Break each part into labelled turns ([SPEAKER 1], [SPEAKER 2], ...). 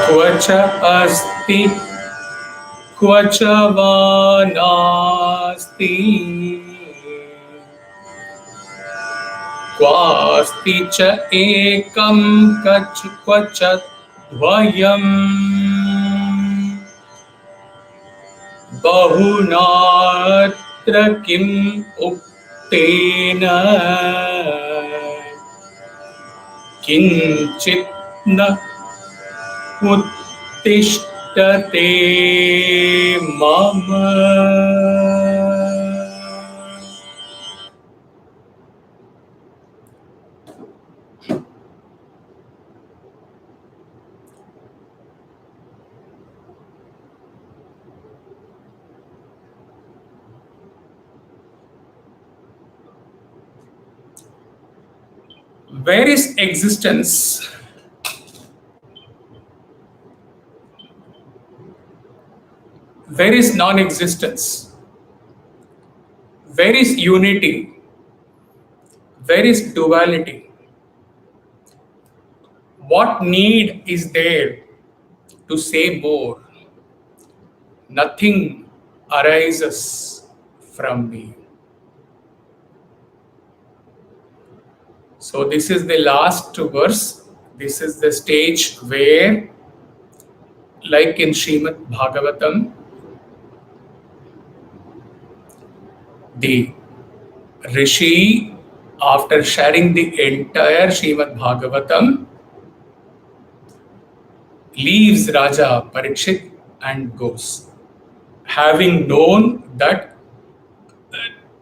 [SPEAKER 1] Kvacha asti, kvacha va nāsti, kvāsti ca ekaṃ kvacha dvayam, bahunā'tra kimuktena, kiñcinnottiṣṭhate mama. Where is existence? Where is non-existence? Where is unity? Where is duality? What need is there to say more? Nothing arises from me. So this is the last verse. This is the stage where, like in Srimad Bhagavatam, the Rishi, after sharing the entire Srimad Bhagavatam, leaves Raja Parikshit and goes, having known that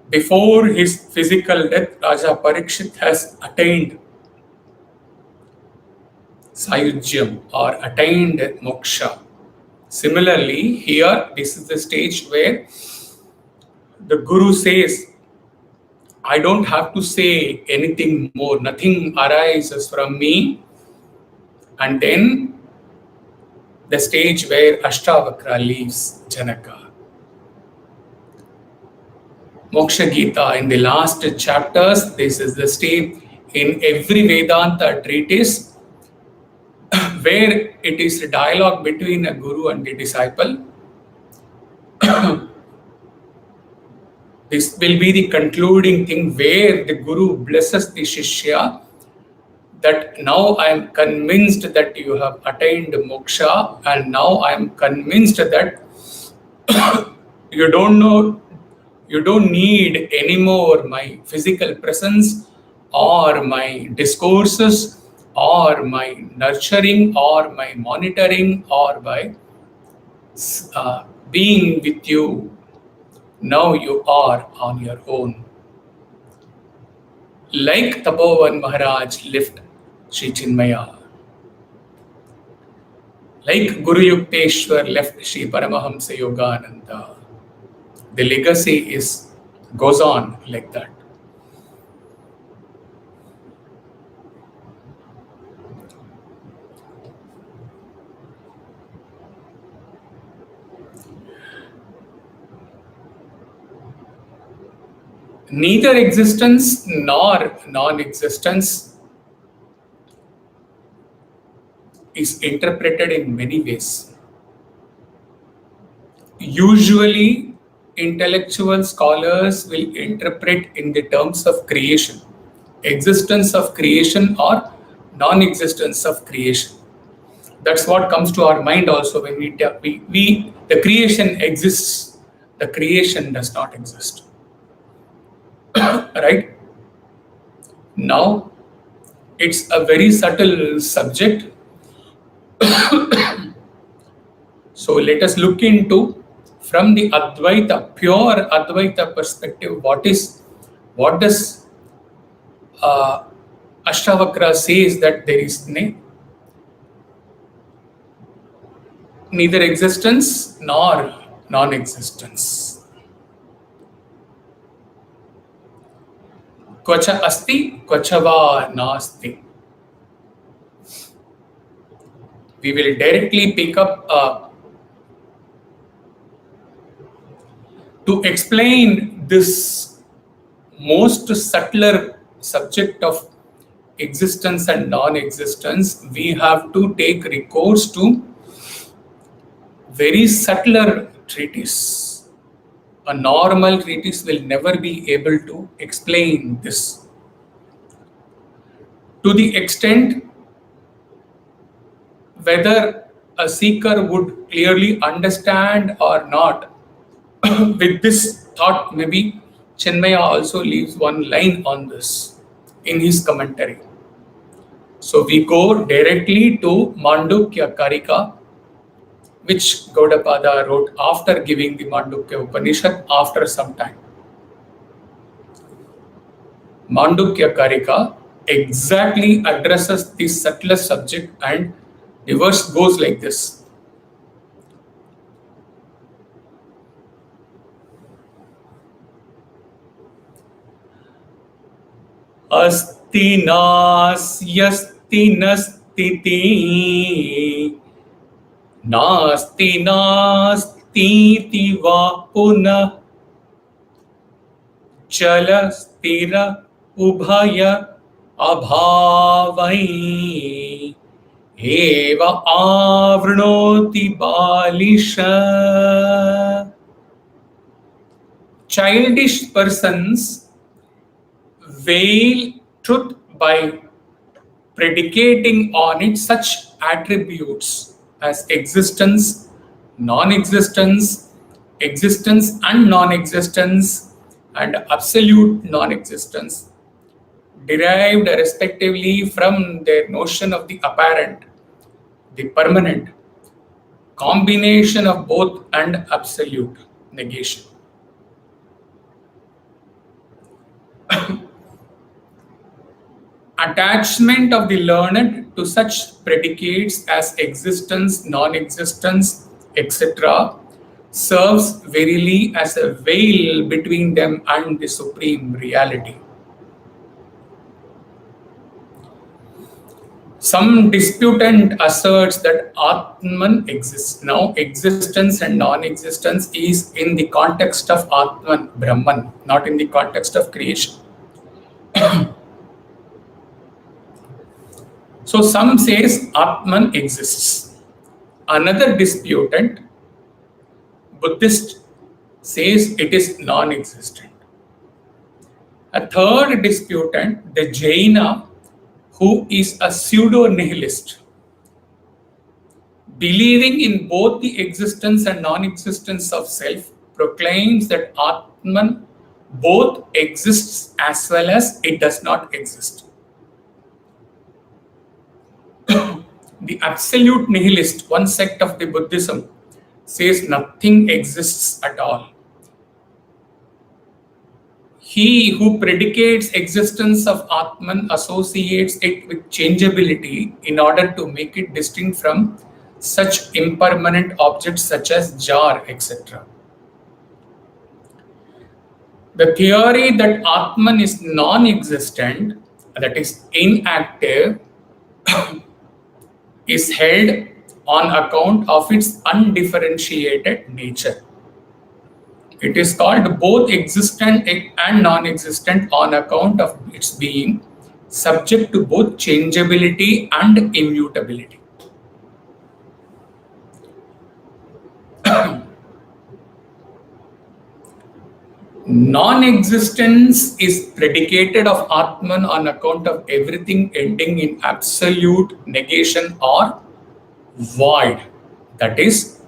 [SPEAKER 1] before his physical death, Raja Parikshit has attained Sayujyam or attained moksha. Similarly, here this is the stage where the Guru says, I don't have to say anything more, nothing arises from me. And then the stage where Ashtavakra leaves Janaka. Moksha Gita, in the last chapters, this is the stage in every Vedanta treatise where it is a dialogue between a Guru and the disciple. This will be the concluding thing where the Guru blesses the Shishya that now I am convinced that you have attained moksha, and now I am convinced that you don't need anymore my physical presence or my discourses or my nurturing or my monitoring or by being with you. Now you are on your own. Like Tapovan Maharaj left Sri Chinmaya, like Guru Yukteswar left Sri Paramahamsa Yogananda, the legacy goes on like that. Neither existence nor non-existence is interpreted in many ways. Usually, intellectual scholars will interpret in the terms of creation, existence of creation or non-existence of creation. That's what comes to our mind also when the creation exists, the creation does not exist. Right? Now, it's a very subtle subject. So let us look into, from the Advaita, pure Advaita perspective, what does Ashtavakra says that there is neither existence nor non-existence. Kvacha asti, kvacha va nāsti. We will directly pick up to explain this most subtler subject of existence and non-existence, we have to take recourse to very subtler treatise. A normal treatise will never be able to explain this. To the extent whether a seeker would clearly understand or not, with this thought, maybe Chinmaya also leaves one line on this in his commentary. So we go directly to Mandukya Karika, which Gaudapada wrote after giving the Mandukya Upanishad after some time. Mandukya Karika exactly addresses the subtlest subject, and the verse goes like this. Asti nasyasti nastiti nasti nastiti va punah chala stira ubhaya abhavai eva avrnoti balisha. Childish persons veil truth by predicating on it such attributes as existence, non-existence, existence and non-existence, and absolute non-existence, derived respectively from their notion of the apparent, the permanent, combination of both, and absolute negation. Attachment of the learned to such predicates as existence, non-existence, etc., serves verily as a veil between them and the supreme reality. Some disputant asserts that Atman exists. Now, existence and non-existence is in the context of Atman, Brahman, not in the context of creation. So some says Atman exists. Another disputant, Buddhist, says it is non-existent. A third disputant, the Jaina, who is a pseudo-nihilist, believing in both the existence and non-existence of self, proclaims that Atman both exists as well as it does not exist. The absolute nihilist, one sect of the Buddhism, says nothing exists at all. He who predicates existence of Atman associates it with changeability in order to make it distinct from such impermanent objects such as jar, etc. The theory that Atman is non-existent, that is inactive, is held on account of its undifferentiated nature. It is called both existent and non-existent on account of its being subject to both changeability and immutability. Non-existence is predicated of Atman on account of everything ending in absolute negation or void. That is,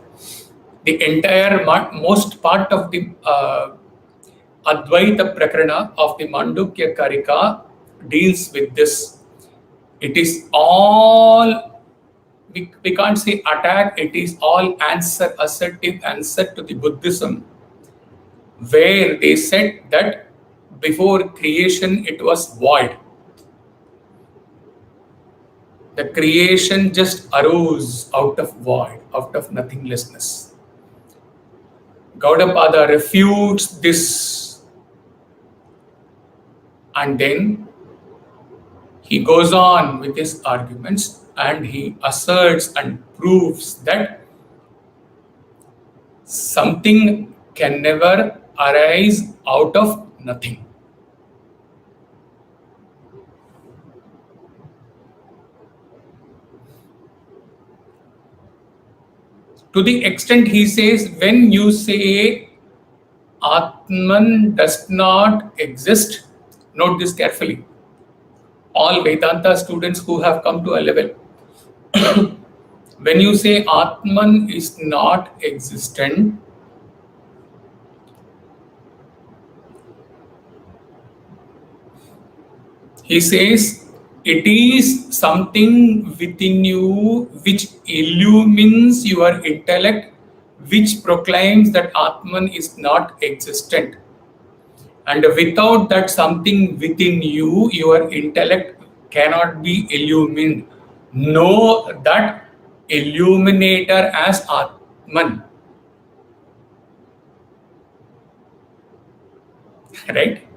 [SPEAKER 1] the entire most part of the Advaita Prakarana of the Mandukya Karika deals with this. It is all, we can't say attack, it is all answer, assertive answer to the Buddhism, where they said that before creation it was void. The creation just arose out of void, out of nothinglessness. Gaudapada refutes this, and then he goes on with his arguments and he asserts and proves that something can never arise out of nothing. To the extent he says, when you say Atman does not exist, note this carefully. All Vedanta students who have come to a level, when you say Atman is not existent, he says it is something within you which illumines your intellect, which proclaims that Atman is not existent. And without that something within you, your intellect cannot be illumined. Know that illuminator as Atman. Right?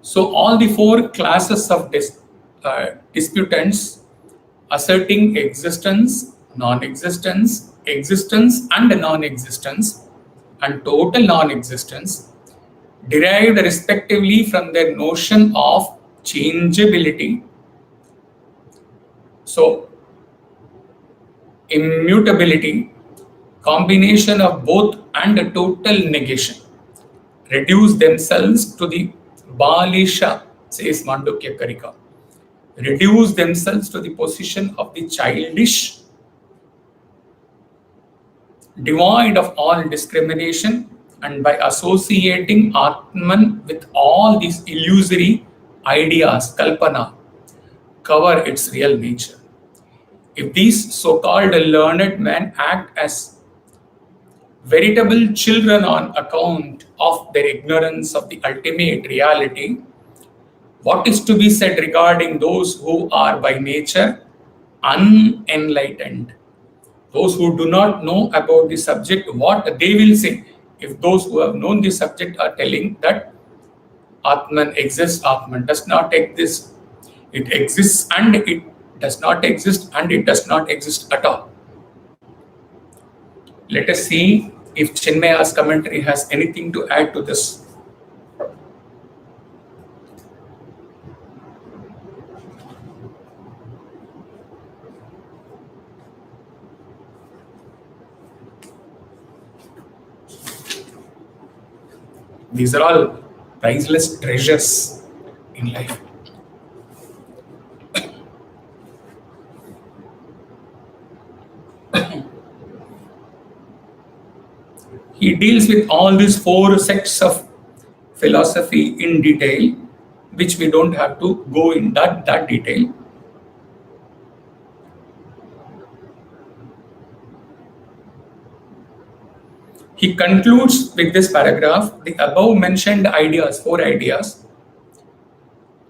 [SPEAKER 1] So all the four classes of disputants asserting existence, non-existence, existence and non-existence, and total non-existence, derived respectively from their notion of changeability, so immutability, combination of both and a total negation, reduce themselves to the Balisha, says Mandukya Karika, reduce themselves to the position of the childish, devoid of all discrimination, and by associating Atman with all these illusory ideas, kalpana, cover its real nature. If these so-called learned men act as veritable children on account of their ignorance of the ultimate reality, what is to be said regarding those who are by nature unenlightened? Those who do not know about the subject, what they will say if those who have known the subject are telling that Atman exists, Atman does not exist, it exists and it does not exist and it does not exist at all. Let us see if Chinmaya's commentary has anything to add to this. These are all priceless treasures in life. He deals with all these four sects of philosophy in detail, which we don't have to go in that detail. He concludes with this paragraph, the above mentioned ideas, four ideas,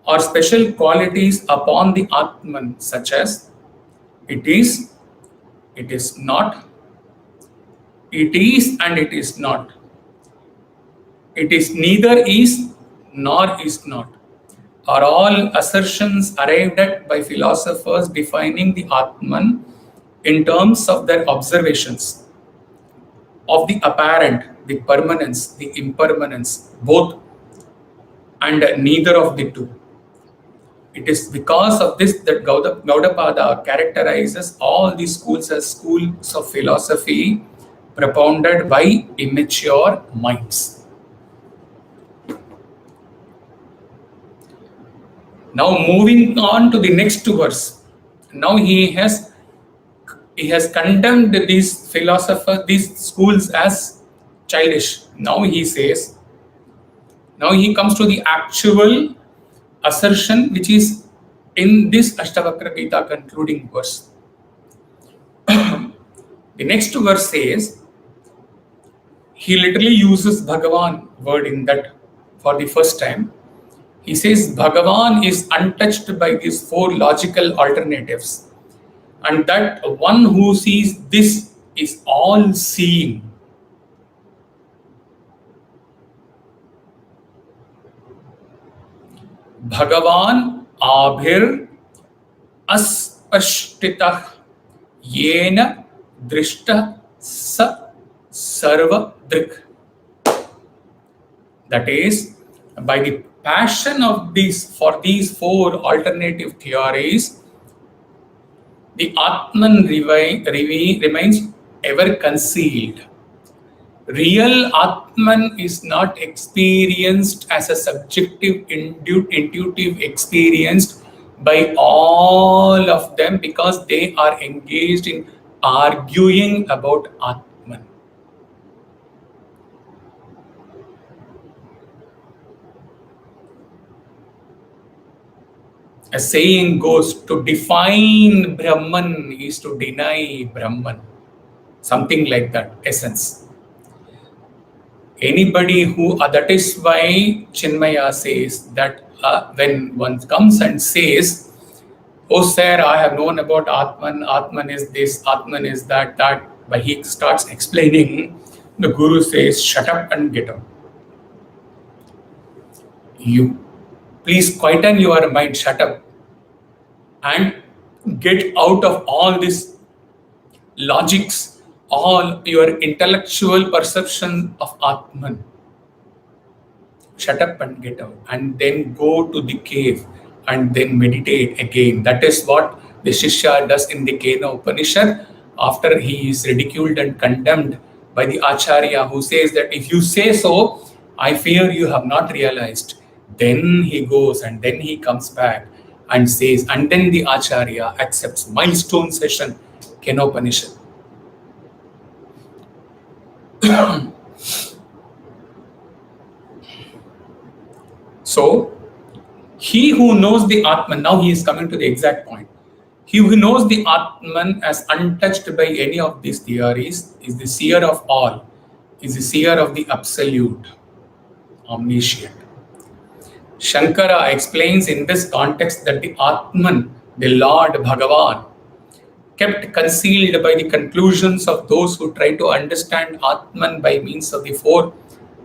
[SPEAKER 1] are special qualities upon the Atman, such as it is not, it is and it is not, it is neither is nor is not, are all assertions arrived at by philosophers defining the Atman in terms of their observations of the apparent, the permanence, the impermanence, both and neither of the two. It is because of this that Gaudapada characterizes all these schools as schools of philosophy propounded by immature minds. Now moving on to the next verse. Now he has condemned these philosophers, these schools as childish. Now he says, now he comes to the actual assertion which is in this Ashtavakra Gita concluding verse. The next verse says, he literally uses Bhagavan word in that for the first time. He says Bhagavan is untouched by these four logical alternatives, and that one who sees this is all seeing. Bhagavan abhir aspashtitah yena drishta sa sarva drik. That is, by the passion of these four alternative theories, The Atman remains ever concealed. Real Atman is not experienced as a subjective, intuitive experience by all of them because they are engaged in arguing about Atman. A saying goes, to define Brahman is to deny Brahman. Something like that, essence. Anybody who, that is why Chinmaya says that when one comes and says, oh sir, I have known about Atman, Atman is this, Atman is that, but he starts explaining, the Guru says, shut up and get out. You, please quieten your mind, shut up, and get out of all this logics, all your intellectual perception of Atman. Shut up and get out, and then go to the cave and then meditate again. That is what the Shishya does in the Kena Upanishad after he is ridiculed and condemned by the Acharya, who says that if you say so, I fear you have not realized. Then he goes and then he comes back and says, and then the Acharya accepts milestone session, Kena Upanishad. So, he who knows the Atman, now he is coming to the exact point. He who knows the Atman as untouched by any of these theories is the seer of all, is the seer of the absolute, omniscient. Shankara explains in this context that the Atman, the Lord Bhagavan, kept concealed by the conclusions of those who try to understand Atman by means of the four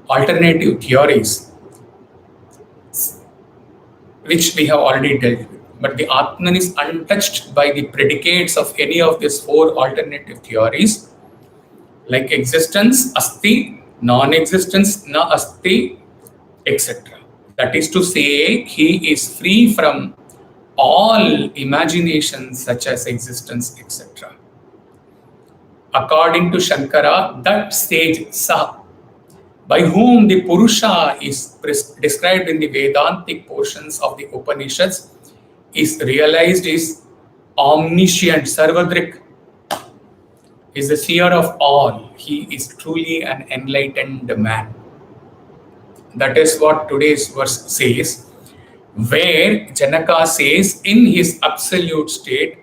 [SPEAKER 1] alternative theories, which we have already dealt with. But the Atman is untouched by the predicates of any of these four alternative theories, like existence, asti, non-existence, na asti, etc. That is to say, he is free from all imaginations such as existence, etc. According to Shankara, that stage, sa, by whom the Purusha is described in the Vedantic portions of the Upanishads, is realized is omniscient, Sarvadrik, is the seer of all. He is truly an enlightened man. That is what today's verse says, where Janaka says in his absolute state,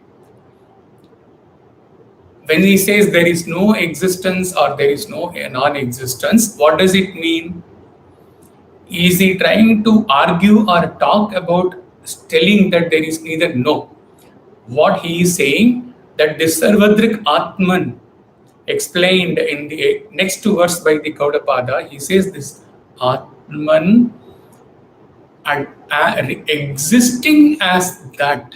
[SPEAKER 1] when he says there is no existence or there is no non-existence, what does it mean? Is he trying to argue or talk about telling that there is neither? No. What he is saying, that the Sarvadrik Atman explained in the next two verse by the Gaudapada, he says this Atman and existing as that,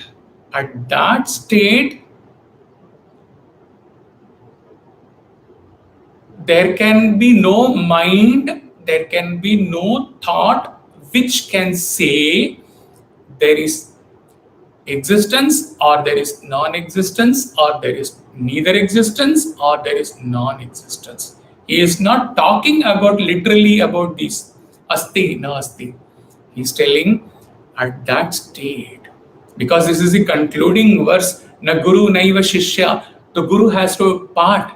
[SPEAKER 1] at that state, there can be no mind, there can be no thought which can say there is existence or there is non-existence or there is neither existence or there is non-existence. He is not talking about literally about this asti, nāsti. He is telling at that state, because this is the concluding verse, na guru naiva shishya, the guru has to part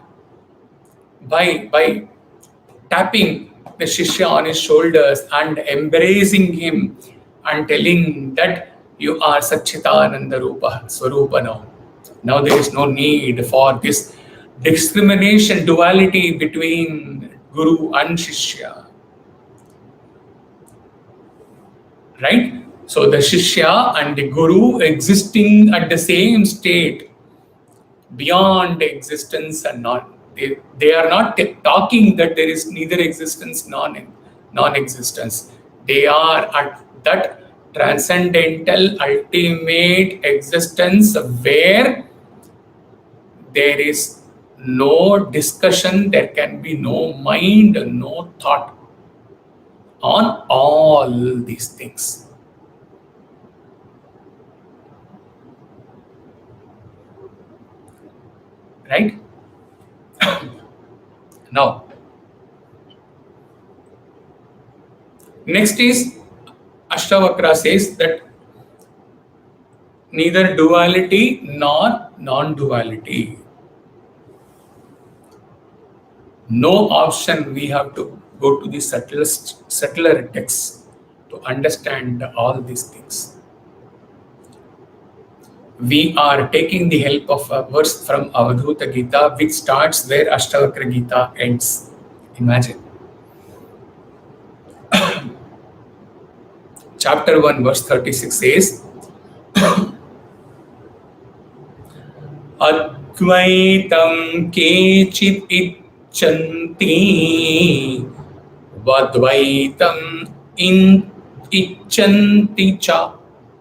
[SPEAKER 1] by tapping the Shishya on his shoulders and embracing him and telling that you are Satchitananda Rupa, Swarupa now. Now there is no need for this discrimination, duality between Guru and Shishya. Right? So the Shishya and the Guru existing at the same state, beyond existence and non. They are not talking that there is neither existence nor non-existence. They are at that transcendental ultimate existence where there is no discussion, there can be no mind, no thought on all these things. Now, next is Ashtavakra says that neither duality nor non-duality. No option, we have to go to the subtler texts to understand all these things. We are taking the help of a verse from Avadhuta Gita, which starts where Ashtavakra Gita ends. Imagine. Chapter 1, verse 36 says, Advaitam kechit icchanti vadvaitam icchanti cha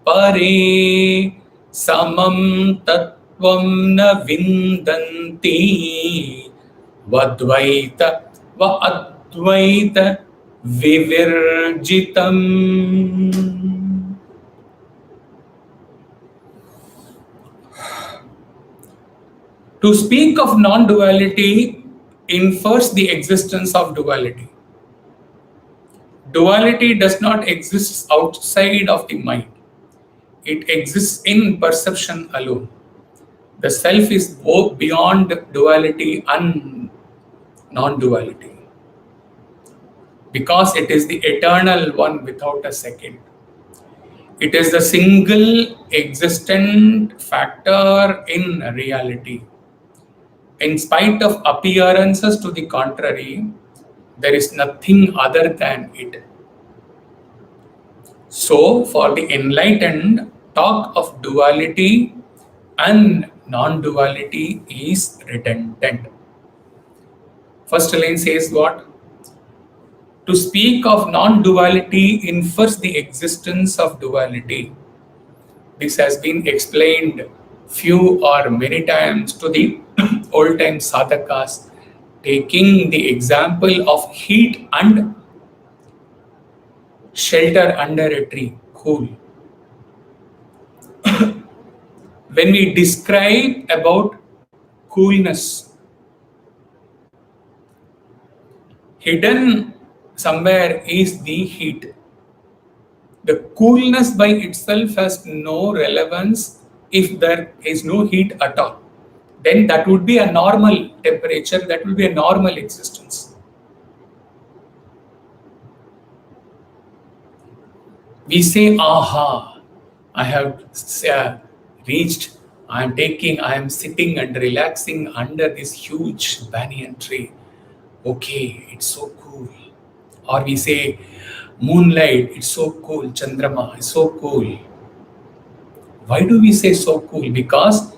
[SPEAKER 1] pare samam tattvam na vindanti vadvaita va advaita vivirjitam. To speak of non-duality infers the existence of duality. Duality does not exist outside of the mind. It exists in perception alone. The self is both beyond duality and non-duality, because it is the eternal one without a second. It is the single existent factor in reality. In spite of appearances to the contrary, there is nothing other than it. So, for the enlightened, talk of duality and non-duality is redundant. First line says what? To speak of non-duality infers the existence of duality. This has been explained few or many times to the old time sadhakas, taking the example of heat and shelter under a tree, cool. When we describe about coolness, hidden somewhere is the heat. The coolness by itself has no relevance if there is no heat at all. Then that would be a normal temperature, that will be a normal existence. We say, aha, I have reached, I am sitting and relaxing under this huge banyan tree. Okay, it's so cool. Or we say, moonlight, it's so cool, Chandrama, it's so cool. Why do we say so cool? Because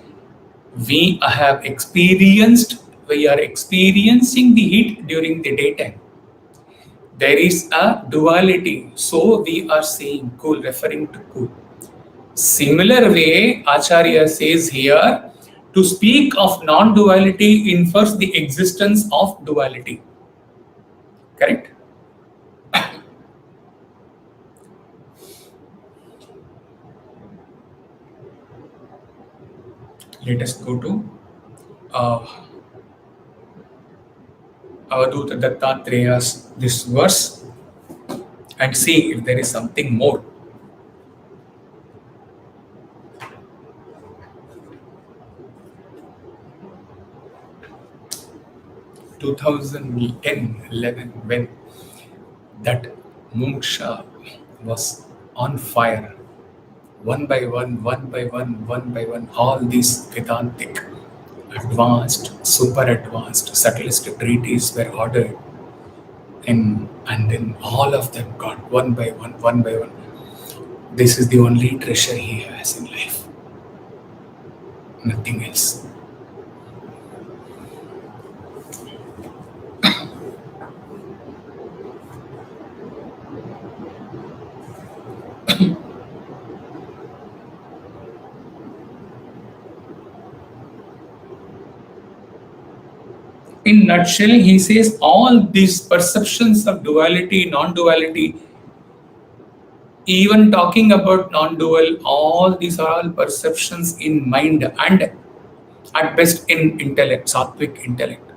[SPEAKER 1] we are experiencing the heat during the daytime. There is a duality, so we are saying cool, referring to cool. Similar way, Acharya says here, to speak of non-duality infers the existence of duality. Correct? Let us go to Avadhuta Dattatraya's this verse and see if there is something more. In 2010-11, when that Mumuksha was on fire, one by one, all these Vedantic, advanced, super advanced, subtlest treatises were ordered, and then all of them got one by one. This is the only treasure he has in life. Nothing else. In nutshell, he says all these perceptions of duality, non-duality, even talking about non-dual, all these are all perceptions in mind and at best in intellect, sattvic intellect.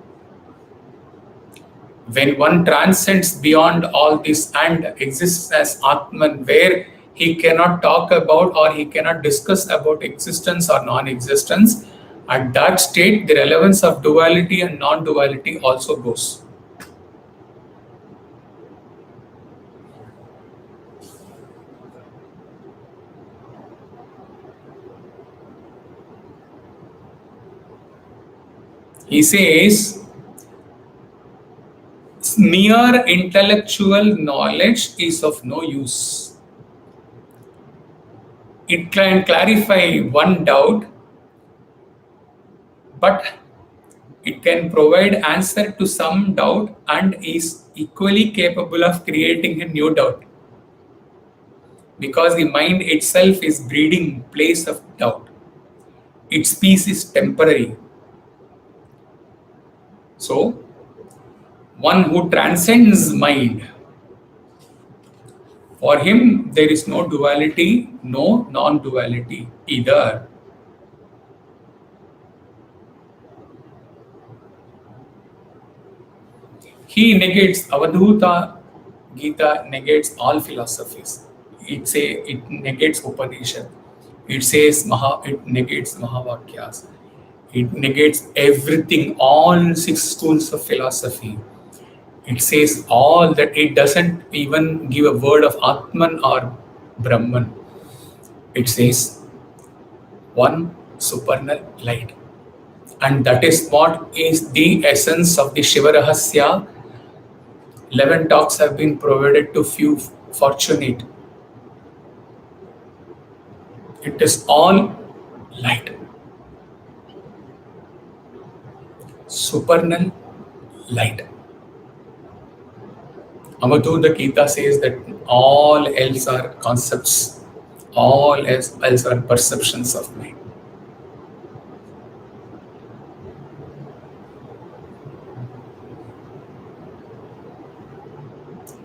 [SPEAKER 1] When one transcends beyond all this and exists as Atman, where he cannot talk about or he cannot discuss about existence or non-existence, at that state, the relevance of duality and non-duality also goes. He says, mere intellectual knowledge is of no use. It can clarify one doubt, but it can provide answer to some doubt and is equally capable of creating a new doubt. Because the mind itself is breeding place of doubt. Its peace is temporary. So, one who transcends mind, for him there is no duality, no non-duality either. He negates, Avadhuta Gita negates all philosophies. It negates Upanishad. It says it negates Mahavakyas. It negates everything, all 6 schools of philosophy. It says all that. It doesn't even give a word of Atman or Brahman. It says one supernal light. And that is what is the essence of the Shiva Rahasya. 11 talks have been provided to few fortunate. It is all light. Supernal light. Avadhuta Gita says that all else are concepts, all else are perceptions of mind.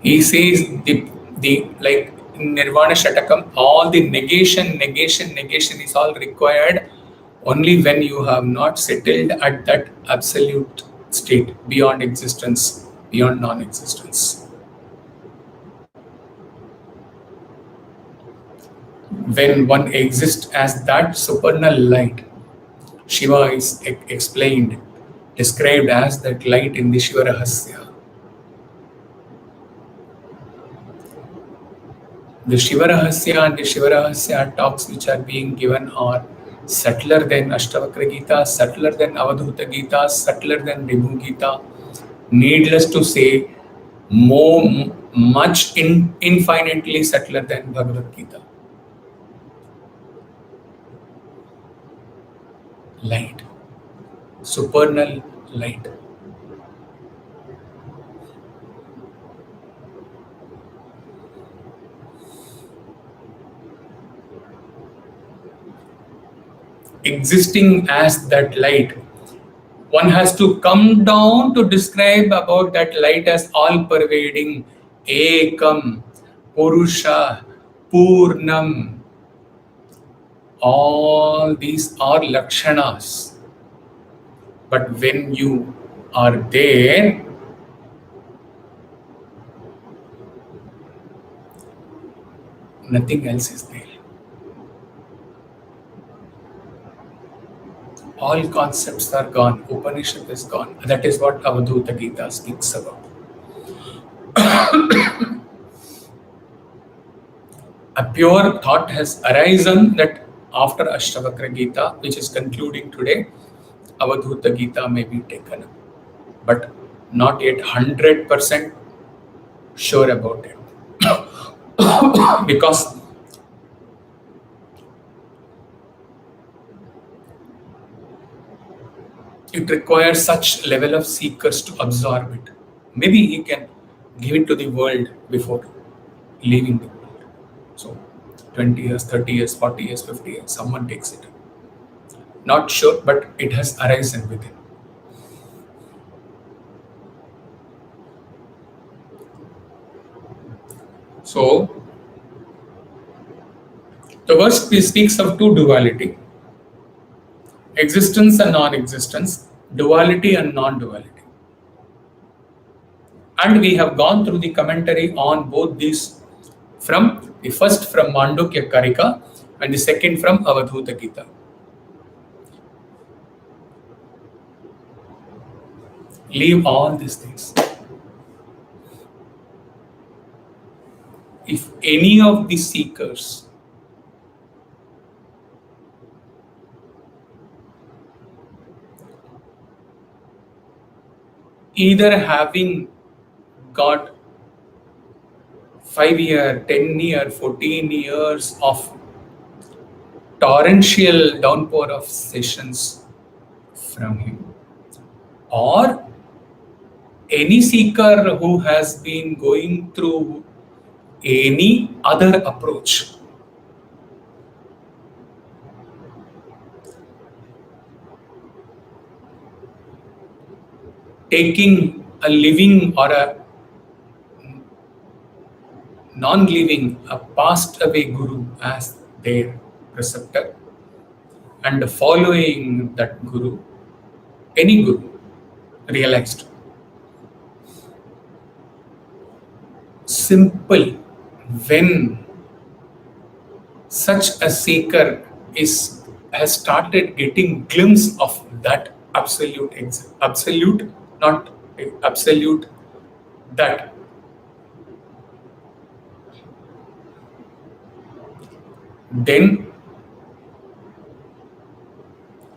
[SPEAKER 1] He says the like in Nirvana Shatakam, all the negation is all required only when you have not settled at that absolute state, beyond existence, beyond non-existence. When one exists as that supernal light, Shiva is explained, described as that light in the Shiva Rahasya. The Shiva Rahasya and the Shiva Rahasya talks which are being given are subtler than Ashtavakra Gita, subtler than Avadhuta Gita, subtler than Ribhu Gita. Needless to say, much infinitely subtler than Bhagavad Gita. Light, supernal light. Existing as that light, one has to come down to describe about that light as all-pervading, ekam, purusha, purnam. All these are lakshanas. But when you are there, nothing else is there. All concepts are gone. Upanishad is gone. That is what Avadhuta Gita speaks about. A pure thought has arisen that after Ashtavakra Gita, which is concluding today, Avadhuta Gita may be taken up. But not yet 100% sure about it. Because it requires such level of seekers to absorb it. Maybe he can give it to the world before leaving the world. So 20 years, 30 years, 40 years, 50 years, someone takes it. Not sure, but it has arisen within. So the verse speaks of two duality. Existence and non-existence, duality and non-duality. And we have gone through the commentary on both these, from the first from Mandukya Karika and the second from Avadhuta Gita. Leave all these things. If any of the seekers either having got 5 year, 10 year, 14 years of torrential downpour of sessions from him, or any seeker who has been going through any other approach, taking a living or a non-living, a passed away guru as their preceptor, and following that guru, any guru, realized. Simple, when such a seeker has started getting glimpse of that absolute, not absolute, that then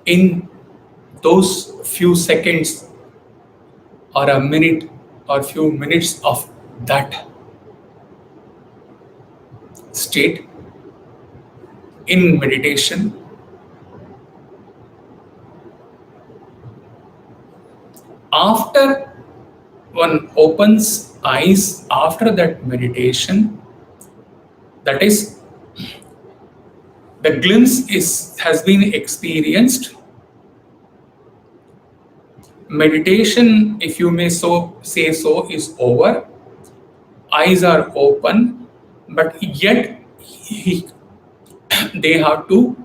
[SPEAKER 1] in those few seconds or a minute or few minutes of that state in meditation, after one opens eyes after that meditation, that is, the glimpse has been experienced. Meditation, if you may say so, is over. Eyes are open, but yet they have to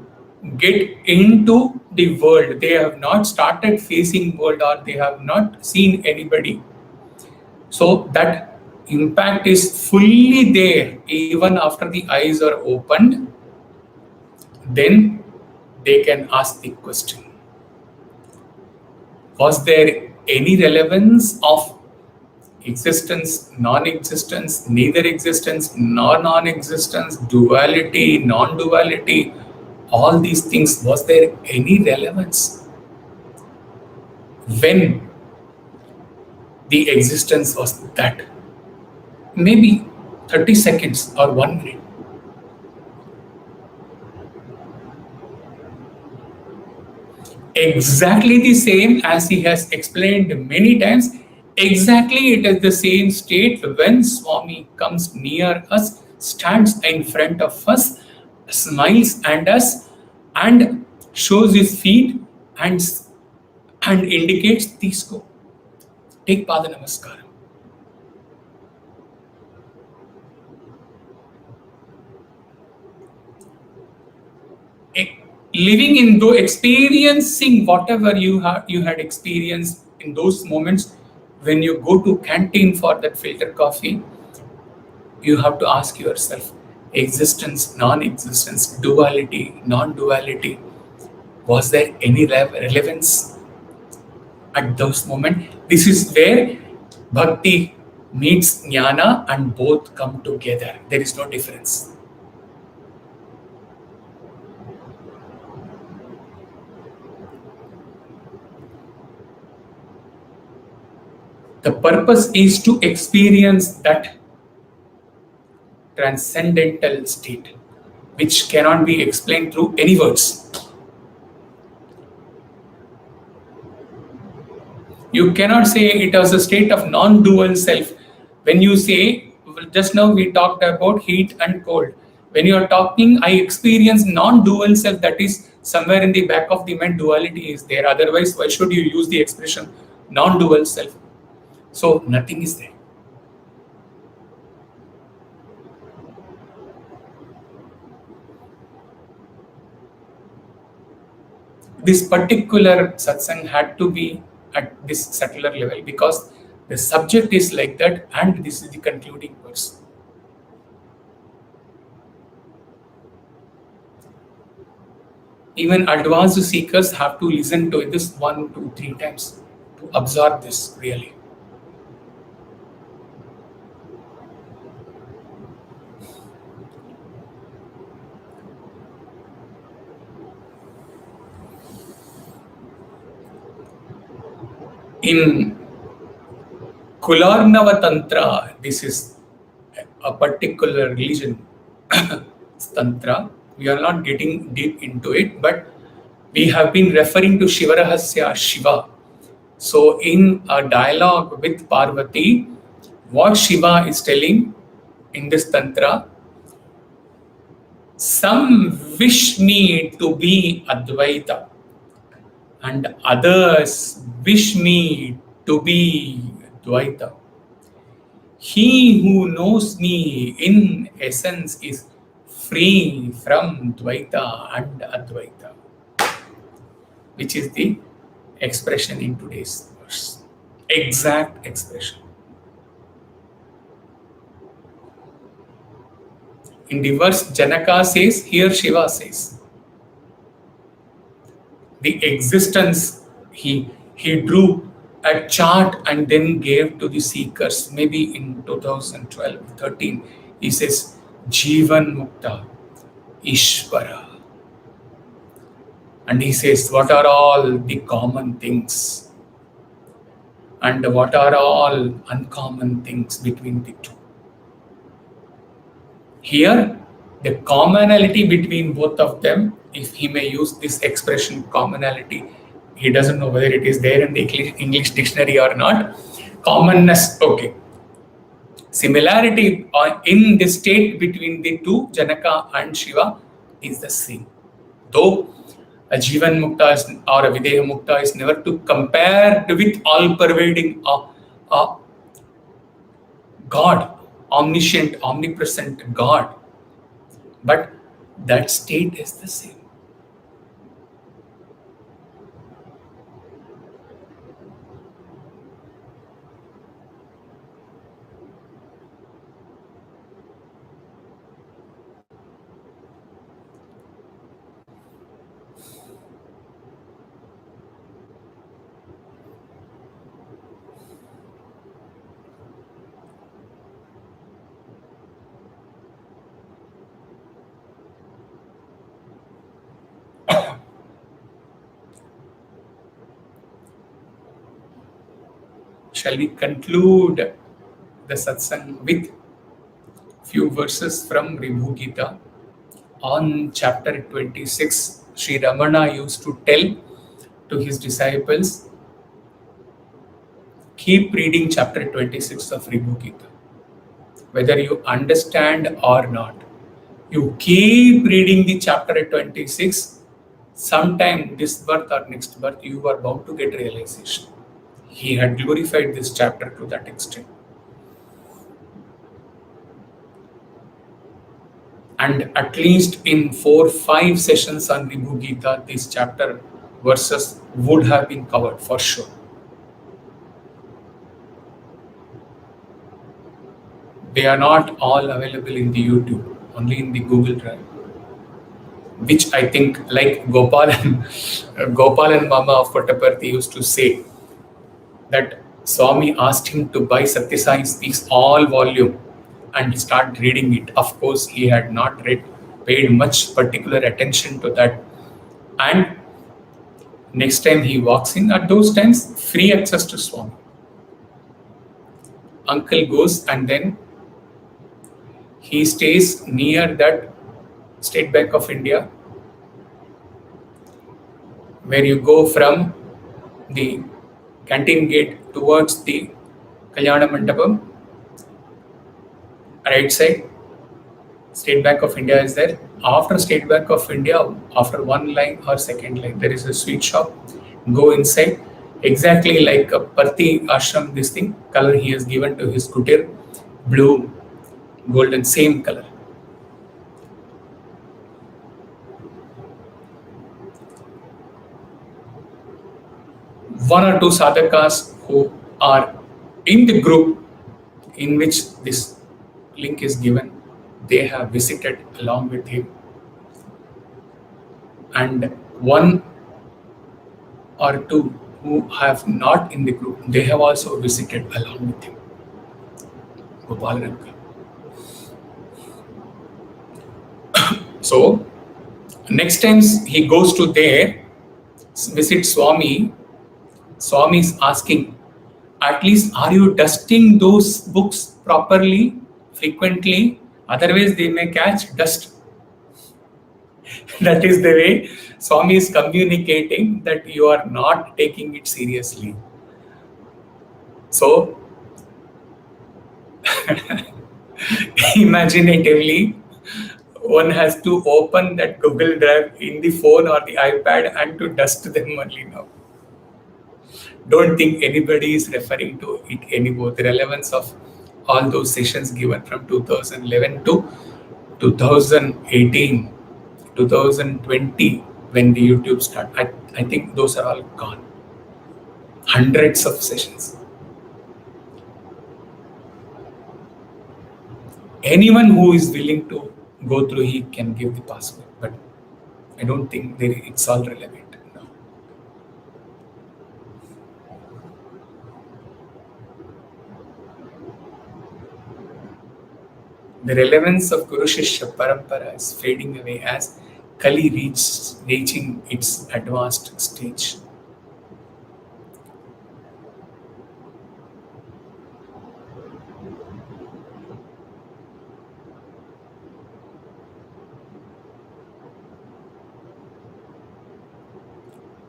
[SPEAKER 1] get into the world. They have not started facing world, or they have not seen anybody. So that impact is fully there even after the eyes are opened. Then they can ask the question, was there any relevance of existence, non-existence, neither existence nor non-existence, duality, non-duality, all these things, was there any relevance when the existence was that? Maybe 30 seconds or 1 minute. Exactly the same as he has explained many times. Exactly, it is the same state when Swami comes near us, stands in front of us, smiles at us, and shows his feet and indicates, "Please go. Take Pada Namaskar." Living in though, experiencing whatever you had experienced in those moments, when you go to canteen for that filter coffee, you have to ask yourself, existence, non-existence, duality, non-duality, was there any relevance at those moments? This is where bhakti meets jnana and both come together. There is no difference. The purpose is to experience that transcendental state, which cannot be explained through any words. You cannot say it as a state of non-dual self. When you say, just now we talked about heat and cold. When you are talking, I experience non-dual self, that is somewhere in the back of the mind, duality is there. Otherwise, why should you use the expression non-dual self? So nothing is there. This particular satsang had to be at this subtler level because The subject is like that, and this is the concluding verse. Even advanced seekers have to listen to this 1, 2, 3 times to absorb this really. In Kularnava Tantra, this is a particular religion Tantra. We are not getting deep into it, but we have been referring to Shivarahasya Shiva. So in a dialogue with Parvati, what Shiva is telling in this Tantra, some wish me to be Advaita and others wish me to be Dvaita. He who knows me in essence is free from Dvaita and Advaita, which is the expression in today's verse. Exact expression. In the verse, Janaka says, here Shiva says. The existence, he drew a chart and then gave to the seekers, maybe in 2012, 13. He says, Jivan Mukta, Ishvara. And he says, what are all the common things? And what are all uncommon things between the two? Here, the commonality between both of them, if he may use this expression commonality, he doesn't know whether it is there in the English dictionary or not. Commonness, okay. Similarity in the state between the two, Janaka and Shiva, is the same. Though a Jivan Mukta or a Videha Mukta is never to compare with all-pervading God, omniscient, omnipresent God. But that state is the same. Shall we conclude the satsang with few verses from Ribhu Gita? On chapter 26, Sri Ramana used to tell to his disciples, keep reading chapter 26 of Ribhu Gita. Whether you understand or not, you keep reading the chapter 26, sometime this birth or next birth, you are bound to get realization. He had glorified this chapter to that extent. And at least in 4-5 sessions on Ribhu Gita, this chapter verses would have been covered for sure. They are not all available in the YouTube, only in the Google Drive. Which I think, like Gopal and Mama of Puttaparthi used to say, that Swami asked him to buy Satya Sai Speaks all volume and start reading it. Of course, he had not paid much particular attention to that. And next time he walks in, at those times, free access to Swami. Uncle goes and then he stays near that State Bank of India, where you go from the canteen gate towards the Kalyana Mandapam. Right side, State Bank of India is there. After State Bank of India, after one line or second line, there is a sweet shop. Go inside, exactly like a Parthi Ashram, this thing, color he has given to his kutir, blue, golden, same color. One or two sadhakas who are In the group in which this link is given, they have visited along with him, and one or two who have not in the group, they have also visited along with him. Gopalananka. So next time he goes to there, visit Swami, Swami is asking, at least are you dusting those books properly, frequently? Otherwise they may catch dust. That is the way Swami is communicating that you are not taking it seriously. So, imaginatively, one has to open that Google Drive in the phone or the iPad and to dust them only now. Don't think anybody is referring to it anymore. The relevance of all those sessions given from 2011 to 2018, 2020, when the YouTube started, I think those are all gone. Hundreds of sessions. Anyone who is willing to go through, he can give the password, but I don't think it's all relevant now. The relevance of Guru Shishya Parampara is fading away as Kali reaching its advanced stage.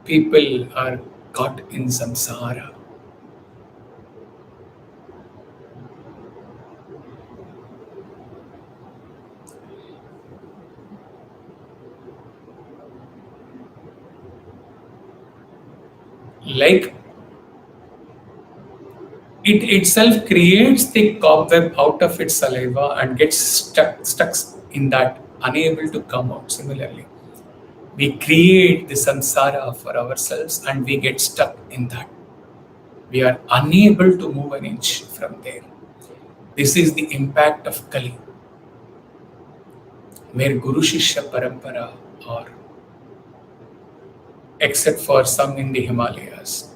[SPEAKER 1] People are caught in samsara. Like it itself creates the cobweb out of its saliva and gets stuck in that, unable to come out. Similarly, we create the samsara for ourselves and we get stuck in that. We are unable to move an inch from there. This is the impact of Kali, where Guru Shishya Parampara, or except for some in the Himalayas,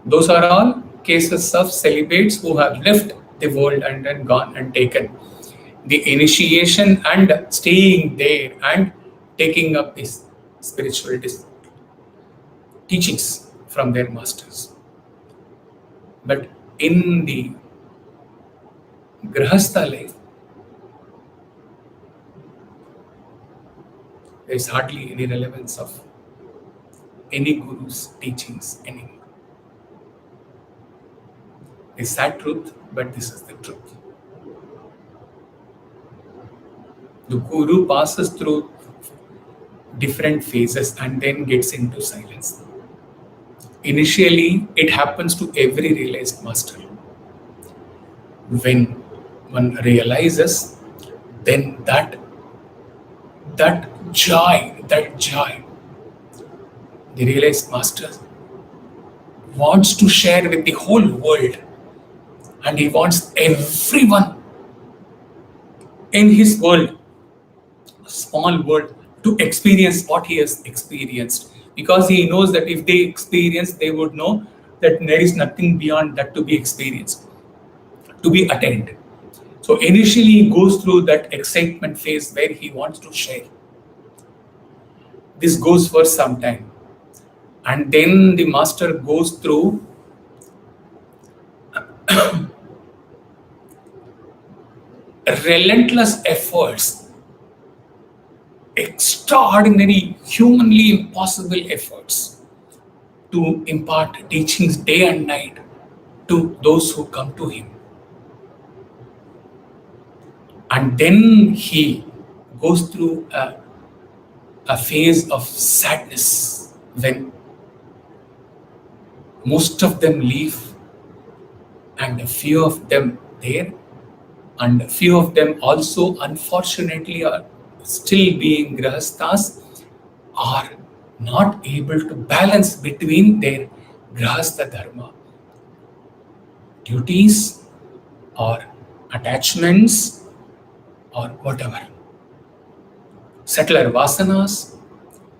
[SPEAKER 1] those are all cases of celibates who have left the world and then gone and taken the initiation and staying there and taking up these spiritual teachings from their masters. But in the Grahastha life, there is hardly any relevance of any guru's teachings anymore. It's sad truth, but this is the truth. The guru passes through different phases and then gets into silence. Initially, it happens to every realized master. When one realizes, then that joy, the realized master wants to share with the whole world, and he wants everyone in his world, small world, to experience what he has experienced, because he knows that if they experience, they would know that there is nothing beyond that to be experienced, to be attained. So initially he goes through that excitement phase where he wants to share. This goes for some time, and then the master goes through relentless efforts, extraordinary, humanly impossible efforts to impart teachings day and night to those who come to him. And then he goes through a phase of sadness when most of them leave and a few of them there, and a few of them also unfortunately are still being grahasthas, are not able to balance between their grahastha dharma duties or attachments or whatever. Settler vasanas,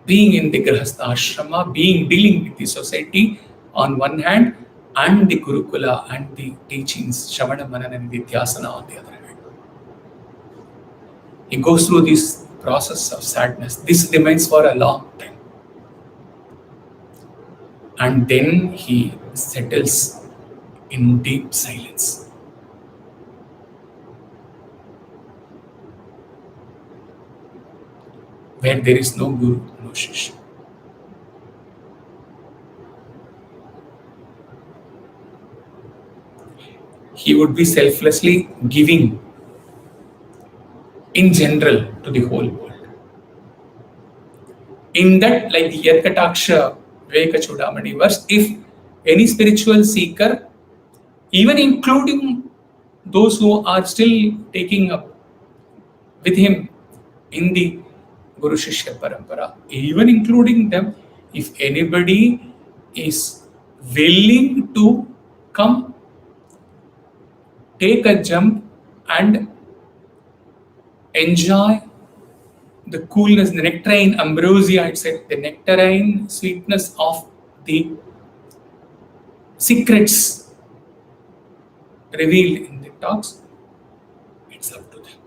[SPEAKER 1] being in the grahastha ashrama, dealing with the society on one hand, and the Gurukula and the teachings, Shravana, Manana and Vidyasana on the other hand. He goes through this process of sadness. This remains for a long time. And then he settles in deep silence. Where there is no guru, no shishya. He would be selflessly giving in general to the whole world. In that, like the Yadkataksha Viveka Chudamani verse, if any spiritual seeker, even including those who are still taking up with him in the Guru Shishya Parampara, even including them, if anybody is willing to come, take a jump and enjoy the coolness, the nectarine ambrosia, it's the nectarine sweetness of the secrets revealed in the talks, it's up to them.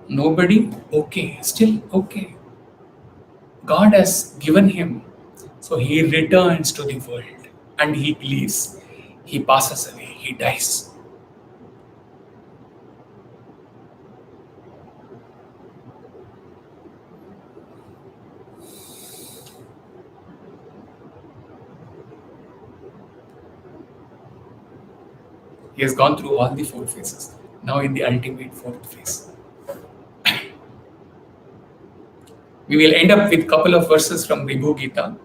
[SPEAKER 1] Nobody, okay, still okay. God has given him, so he returns to the world and he leaves. He passes away, he dies. He has gone through all the 4 phases. Now in the ultimate 4th phase. We will end up with a couple of verses from Vibhu Gita,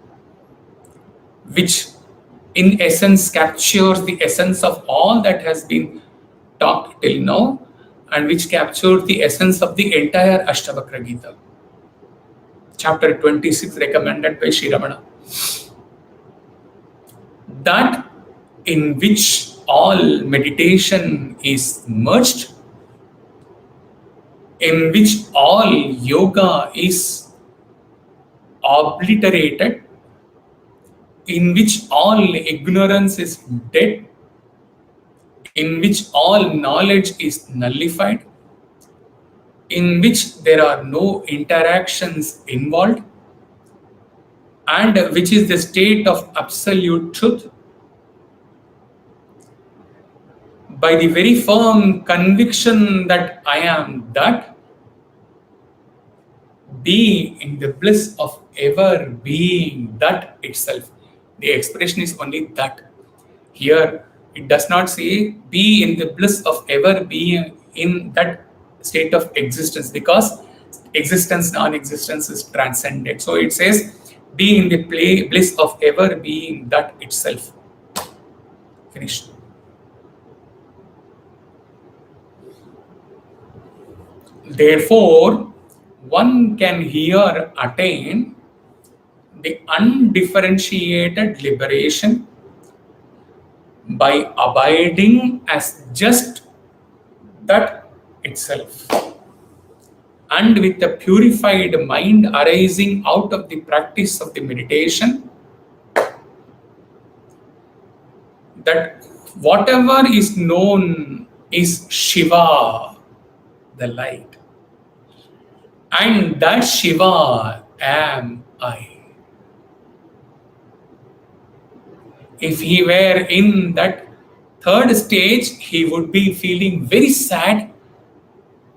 [SPEAKER 1] which in essence captures the essence of all that has been talked till now, and which captures the essence of the entire Ashtavakra Gita. Chapter 26, recommended by Sri Ramana. That in which all meditation is merged, in which all yoga is obliterated, in which all ignorance is dead, in which all knowledge is nullified, in which there are no interactions involved, and which is the state of absolute truth, by the very firm conviction that I am that, be in the bliss of ever being that itself. The expression is only that. Here, it does not say be in the bliss of ever being in that state of existence, because existence, non-existence is transcended. So it says be in the bliss of ever being that itself. Finished. Therefore, one can here attain the undifferentiated liberation by abiding as just that itself, and with a purified mind arising out of the practice of the meditation, that whatever is known is Shiva, the light, and that Shiva am I. If he were in that 3rd stage, he would be feeling very sad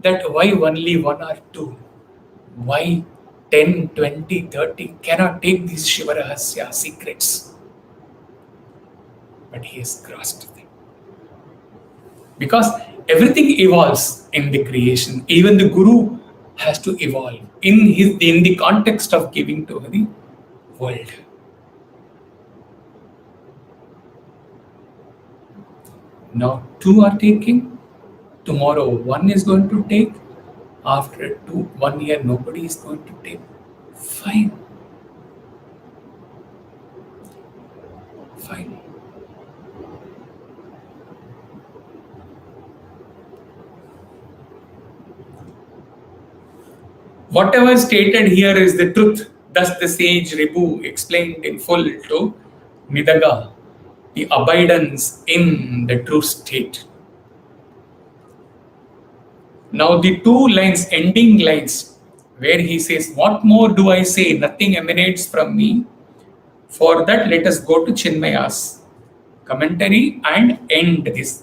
[SPEAKER 1] that why only 1 or 2? Why 10, 20, 30 cannot take these Shiva Rahasya secrets? But he has grasped them. Because everything evolves in the creation. Even the Guru has to evolve in the context of giving to the world. Now 2 are taking, tomorrow 1 is going to take, after 1 year nobody is going to take. Fine. Whatever stated here is the truth. Thus the sage Ribu explained in full to Nidaga, the abidance in the true state. Now the two lines, ending lines, where he says, what more do I say? Nothing emanates from me. For that, let us go to Chinmaya's commentary and end this.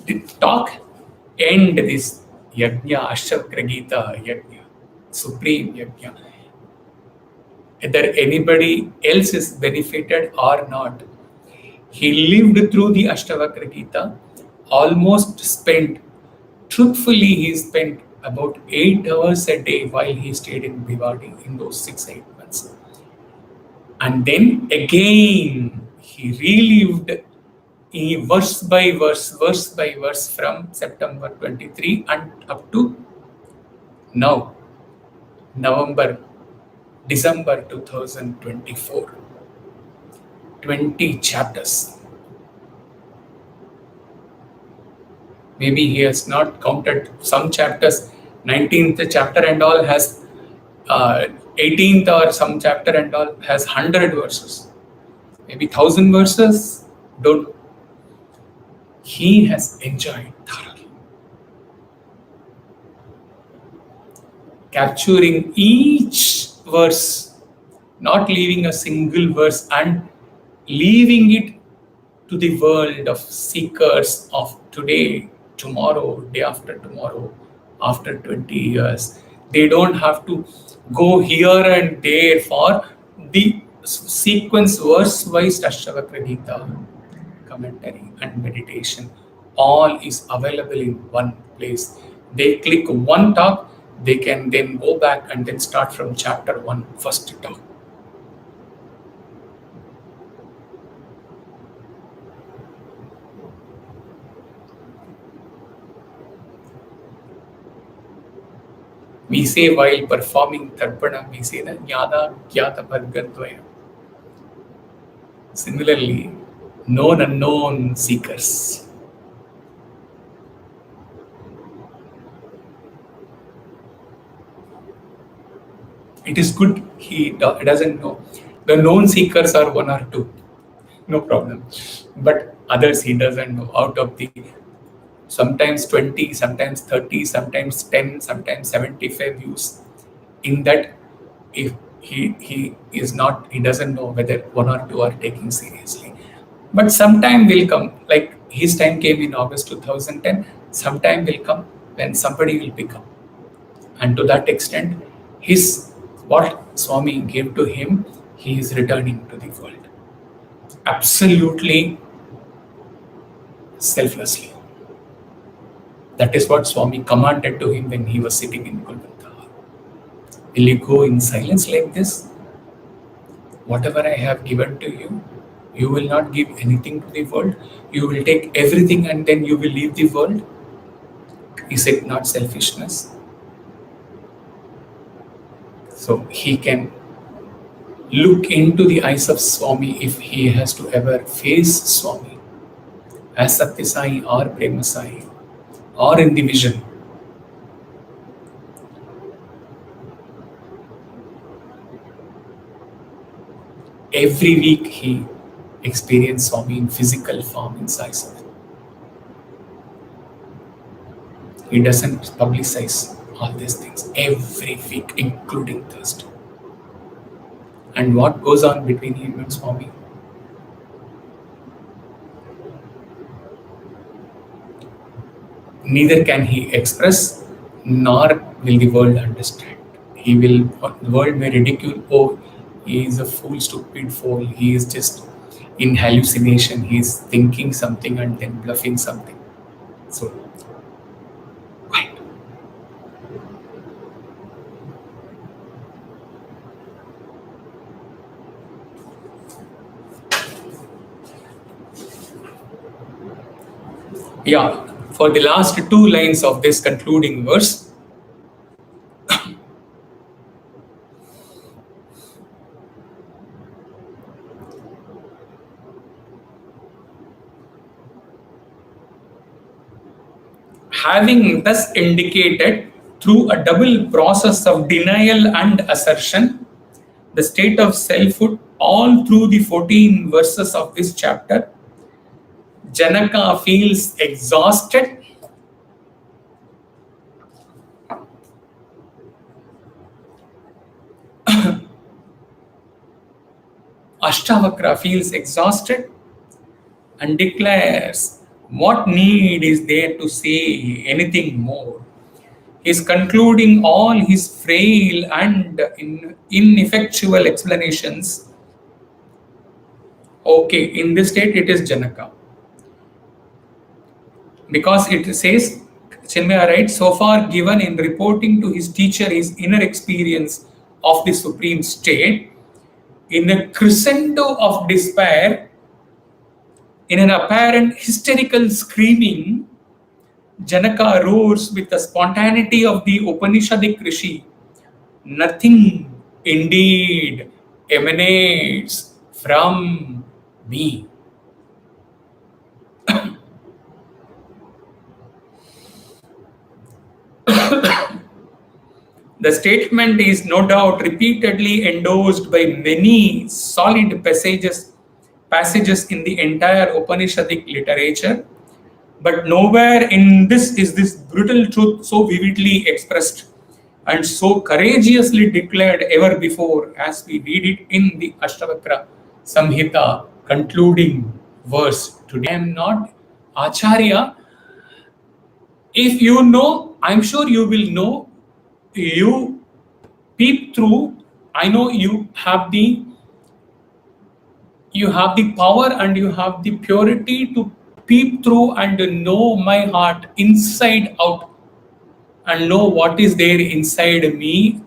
[SPEAKER 1] The talk, end this Yajna, Ashtavakra Gita Yajna, supreme Yajna. Whether anybody else is benefited or not. He lived through the Ashtavakra Gita, almost spent, truthfully, he spent about 8 hours a day while he stayed in Bhiwadi in those 6-8 months. And then again, he relived verse by verse from September 23 and up to now, December 2024. 20 chapters. Maybe he has not counted some chapters. 19th chapter and all has 18th or some chapter and all has 100 verses. Maybe 1000 verses. Don't know. He has enjoyed thoroughly. Capturing each verse, not leaving a single verse and leaving it to the world of seekers of today, tomorrow, day after tomorrow, after 20 years. They don't have to go here and there for the sequence verse-wise Ashtavakra Gita commentary and meditation. All is available in one place. They click one talk, they can then go back and then start from chapter 1, first talk. We say while performing Tarpana, we say that Jnana Jnata Bharga dvayam. Similarly, known unknown seekers. It is good he doesn't know. The known seekers are 1 or 2, no problem. But others he doesn't know. Out of the sometimes 20, sometimes 30, sometimes 10, sometimes 75 views. In that, if he is not, he doesn't know whether 1 or 2 are taking seriously. But sometime will come, like his time came in August 2010, sometime will come when somebody will pick up. And to that extent, what Swami gave to him, he is returning to the world. Absolutely selflessly. That is what Swami commanded to him when he was sitting in Kolkata. Will you go in silence like this? Whatever I have given to you, you will not give anything to the world. You will take everything and then you will leave the world. Is it not selfishness? So he can look into the eyes of Swami if he has to ever face Swami as Satya Sai or Prema Sai or in the vision. Every week he experienced Swami in physical form in Sai Sath. He doesn't publicize all these things every week, including Thursday. And what goes on between him and Swami? Neither can he express, nor will the world understand. The world may ridicule, oh, he is a fool, stupid fool, he is just in hallucination, he is thinking something and then bluffing something. So, quiet. Yeah, for the last 2 lines of this concluding verse, having thus indicated through a double process of denial and assertion, the state of selfhood, all through the 14 verses of this chapter. Janaka feels exhausted. Ashtavakra feels exhausted and declares, what need is there to say anything more? He is concluding all his frail and ineffectual explanations. Okay, in this state it is Janaka. Because it says, Chinmaya writes, so far given in reporting to his teacher his inner experience of the supreme state, in the crescendo of despair, in an apparent hysterical screaming, Janaka roars with the spontaneity of the Upanishadic Rishi. Nothing indeed emanates from me. The statement is no doubt repeatedly endorsed by many solid passages in the entire Upanishadic literature, but nowhere in this is this brutal truth so vividly expressed and so courageously declared ever before as we read it in the Ashtavakra Samhita concluding verse today. I am not Acharya. If you know, I'm sure you will know, you peep through. I know you have the power and you have the purity to peep through and know my heart inside out and know what is there inside me.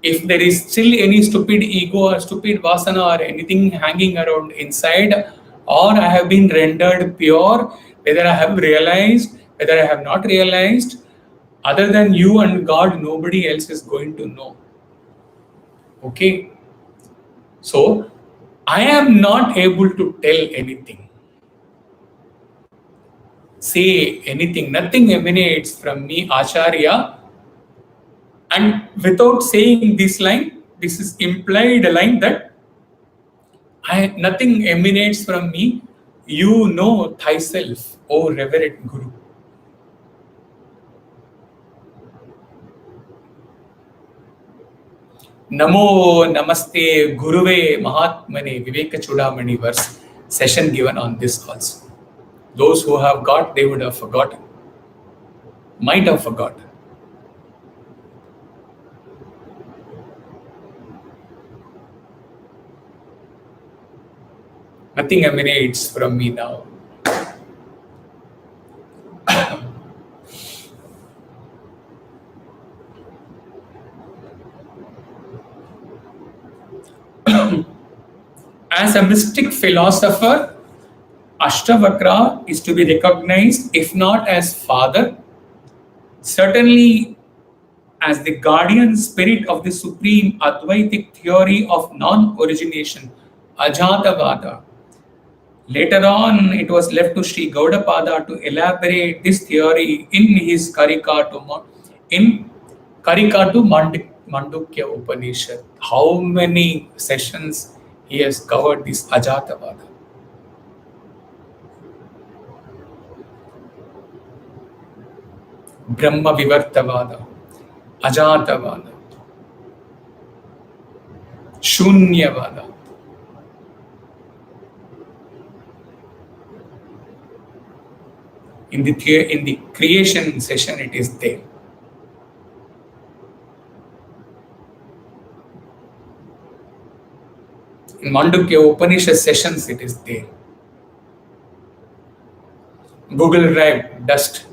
[SPEAKER 1] If there is still any stupid ego or stupid vasana or anything hanging around inside, or I have been rendered pure, whether I have realized, whether I have not realized, other than you and God, nobody else is going to know. Okay? So, I am not able to tell anything, say anything, nothing emanates from me, Acharya. And without saying this line, this is implied line that nothing emanates from me, you know thyself, O Reverend Guru. Namo Namaste Guruve Mahatmane Viveka Chudamani verse session given on this also. Those who have got, they would have forgotten. Might have forgotten. Nothing emanates from me now. As a mystic philosopher, Ashtavakra is to be recognized, if not as father, certainly as the guardian spirit of the supreme Advaitic theory of non-origination, Ajatavada. Later on, it was left to Sri Gaudapada to elaborate this theory in his Karikatu Mandukya Upanishad. How many sessions he has covered this Ajatavada? Brahma Vivartavada, Ajatavada, Shunyavada. In the creation session, it is there. In Mandukya Upanishad sessions, it is there. Google Drive, dust.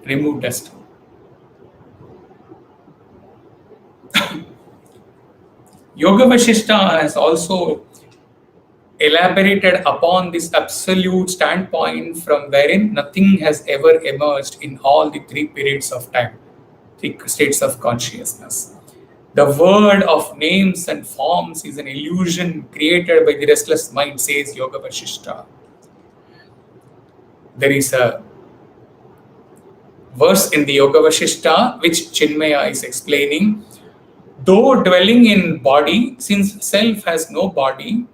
[SPEAKER 1] Remove dust. Yoga Vasishtha has also elaborated upon this absolute standpoint from wherein nothing has ever emerged in all the three periods of time, three states of consciousness. The world of names and forms is an illusion created by the restless mind, says Yoga Vasishtha. There is a verse in the Yoga Vasishtha, which Chinmaya is explaining. Though dwelling in body, since self has no body,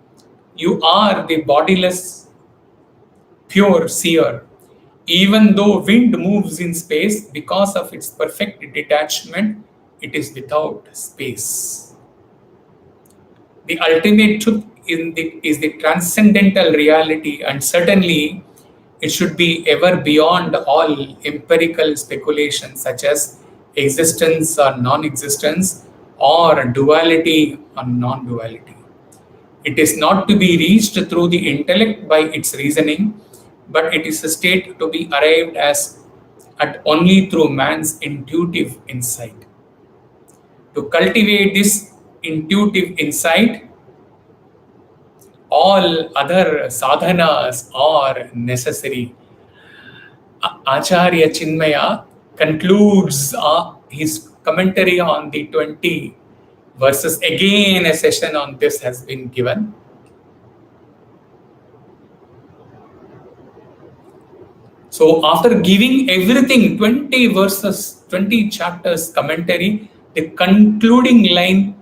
[SPEAKER 1] you are the bodiless, pure seer. Even though wind moves in space, because of its perfect detachment, it is without space. The ultimate truth is the transcendental reality, and certainly it should be ever beyond all empirical speculation, such as existence or non existence, or duality or non duality. It is not to be reached through the intellect by its reasoning, but it is a state to be arrived at only through man's intuitive insight. To cultivate this intuitive insight, all other sadhanas are necessary. Acharya Chinmaya concludes his commentary on the 20 verses. Again, a session on this has been given. So, after giving everything, 20 verses, 20 chapters commentary, the concluding line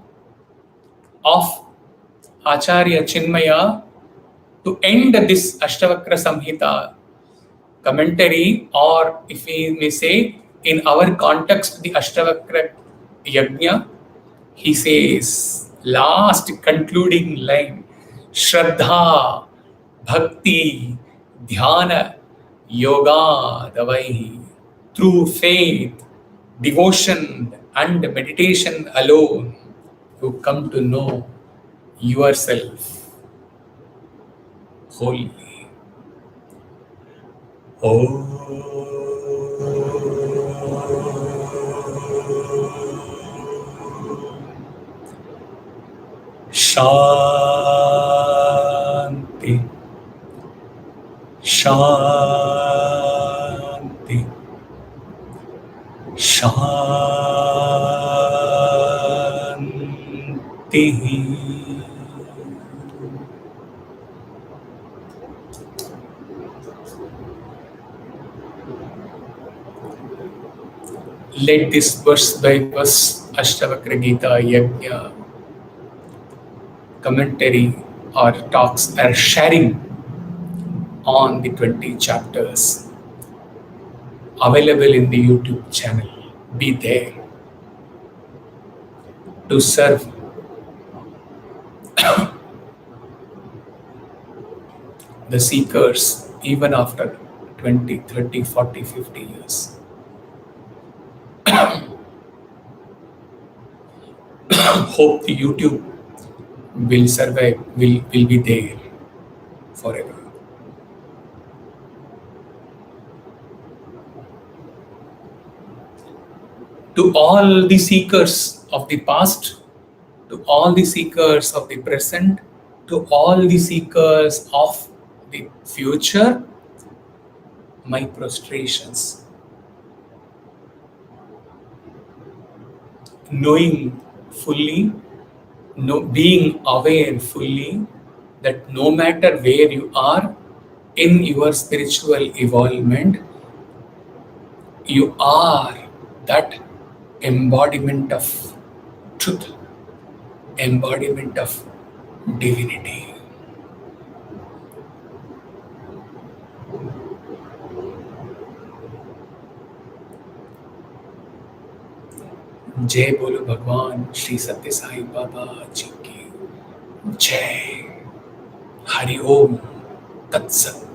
[SPEAKER 1] of Acharya Chinmaya to end this Ashtavakra Samhita commentary, or if we may say, in our context, the Ashtavakra Yajna, he says, last concluding line, Shraddha, Bhakti, Dhyana, Yoga, Dvayam. Through faith, devotion, and meditation alone, you come to know yourself wholly. Shanti, Shanti, Shanti. Let this verse by verse Ashtavakra Gita Yajna commentary or talks are sharing on the 20 chapters available in the YouTube channel. Be there to serve the seekers even after 20, 30, 40, 50 years. Hope the YouTube will survive, will be there forever. To all the seekers of the past, to all the seekers of the present, to all the seekers of the future, my prostrations. Knowing fully, being aware fully that no matter where you are in your spiritual evolvement, you are that embodiment of truth, embodiment of divinity. जय बोलो भगवान श्री सत्य साई बाबा जी की जय. हरि ओम तत्सत.